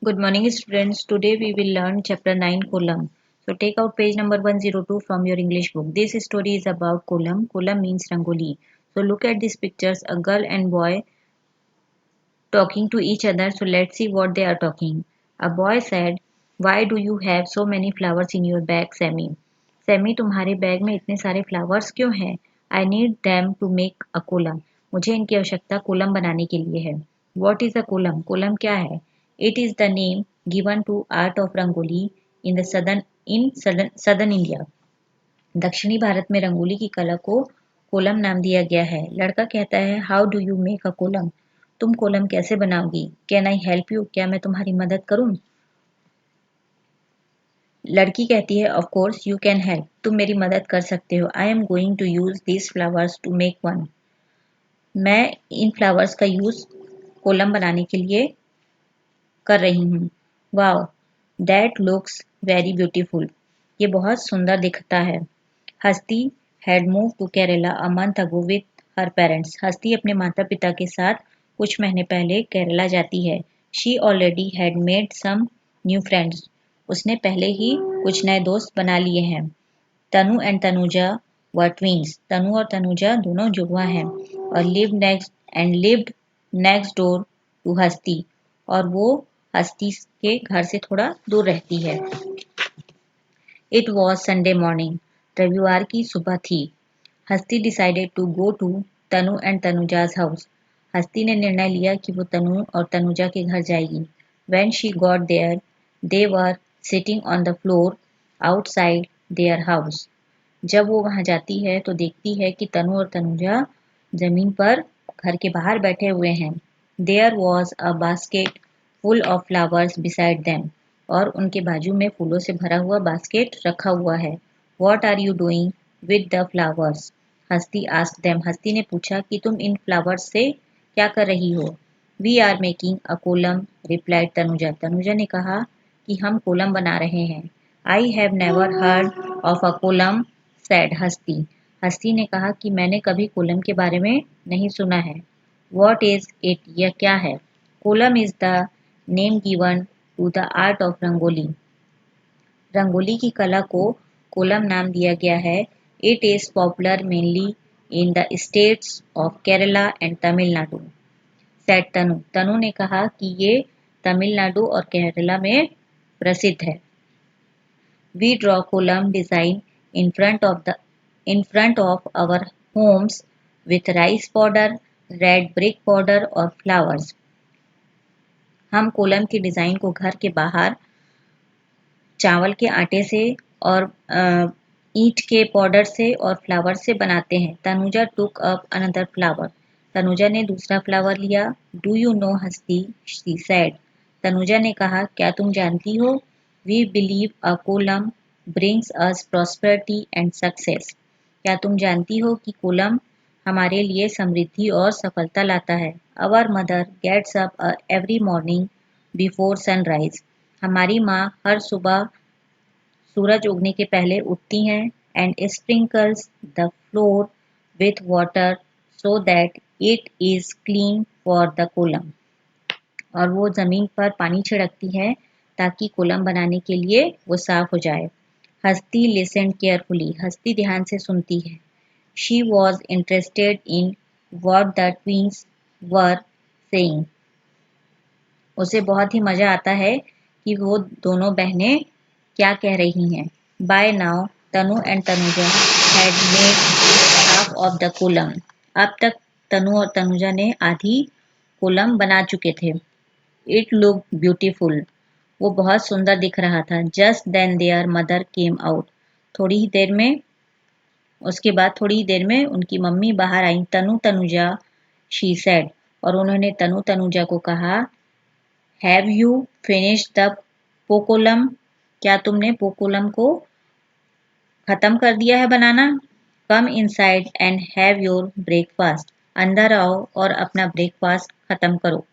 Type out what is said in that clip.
Good morning, students. Today we will learn chapter 9 Kolam. So take out page number 102 from your English book. This story is about Kolam. Kolam means Rangoli. So look at these pictures, a girl and boy talking to each other. So let's see what they are talking. A boy said, "Why do you have so many flowers in your bag, Sammy?" Sammy, तुम्हारे bag में इतने सारे flowers क्यों हैं? I need them to make a kolam. मुझे इनकी आवश्यकता कोलम बनाने के लिए है. What is a kolam? Kolam क्या है? It is the name given to art of rangoli in the southern India. दक्षिणी भारत में रंगोली की कला को कोलम नाम दिया गया है. लड़का कहता है, how do you make a kolam? तुम कोलम कैसे बनाओगी? Can I help you? क्या मैं तुम्हारी मदद करूं? लड़की कहती है, of course you can help. तुम मेरी मदद कर सकते हो. I am going to use this flowers to make one. मैं इन फ्लावर्स का यूज कोलम बनाने के लिए कर रही हूँ. Wow, that looks very beautiful. ये बहुत सुंदर दिखता है. हस्ती had move to Kerala a month ago with her parents. Hasti अपने माता पिता के साथ कुछ महीने पहले केरला जाती है. She already had made some new friends. उसने पहले ही कुछ नए दोस्त बना लिए हैं. Tanu and Tanuja were twins. Tanu और तनुजा दोनों जुड़वा हैं और लिव्ड नेक्स्ट डोर टू हस्ती. और वो हस्ती के घर से थोड़ा दूर रहती है. It was Sunday morning. रविवार की सुबह थी. Hasti decided to go to Tanu and Tanuja's house. Hasti ने निर्णय लिया कि वो तनु और तनुजा के घर जाएगी. When she got there they were sitting on the floor outside their house. जब वो वहां जाती है तो देखती है कि तनु और तनुजा जमीन पर घर के बाहर बैठे हुए हैं. There was a basket full of flowers beside them. और उनके बाजू में फूलों से भरा हुआ बास्केट रखा हुआ है. What are you doing with the flowers? Hasti asked them. Hasti ने पूछा कि तुम इन फ्लावर्स से क्या कर रही हो? We are making a kolam, replied Tanuja. Tanuja ने कहा कि हम कोलम बना रहे हैं. I have never heard of a kolam, said Hasti. Hasti ने कहा कि मैंने कभी कोलम के बारे में नहीं सुना है. What is it? यह क्या है? Kolam is the name given to the art of rangoli. Rangoli की कला को कोलम नाम दिया गया है. It is popular mainly in the states of Kerala and Tamil Nadu, said Tanu. Tanu ने कहा कि ये तमिलनाडु और केरला में प्रसिद्ध है. We draw kolam design in front of our homes with rice powder, red brick powder और flowers. हम कोलम की डिजाइन को घर के बाहर चावल के आटे से और ईंट के पाउडर से और फ्लावर से बनाते हैं. Tanuja took up another flower. Tanuja ने दूसरा फ्लावर लिया. Do you know Hasti? She said. Tanuja ने कहा, क्या तुम जानती हो? We believe a kolam brings us prosperity and success. क्या तुम जानती हो कि कोलम हमारे लिए समृद्धि और सफलता लाता है. Our mother gets up every morning before sunrise. हमारी माँ हर सुबह सूरज उगने के पहले उठती हैं. And sprinkles the floor with water so that it is clean for the kolam. और वो जमीन पर पानी छिड़कती है ताकि कोलम बनाने के लिए वो साफ हो जाए. हस्ती लिसन्ड केयरफुली. हस्ती ध्यान से सुनती है. She was interested in what the twins were saying. उसे बहुत ही मजा आता है कि वो दोनों बहनें क्या कह रही हैं. By now Tanu and Tanuja had made half of the kolam. अब तक तनु और तनुजा ने आधी कोलम बना चुके थे. It look beautiful. वो बहुत सुंदर दिख रहा था. Just then their mother came out. थोड़ी ही देर में उसके बाद थोड़ी ही देर में उनकी मम्मी बाहर आई. Tanu Tanuja, she said. और उन्होंने तनु तनुजा को कहा, have you finished the pookolam? क्या तुमने पोकोलम को खत्म कर दिया है बनाना? Come inside and have your breakfast. अंदर आओ और अपना ब्रेकफास्ट खत्म करो.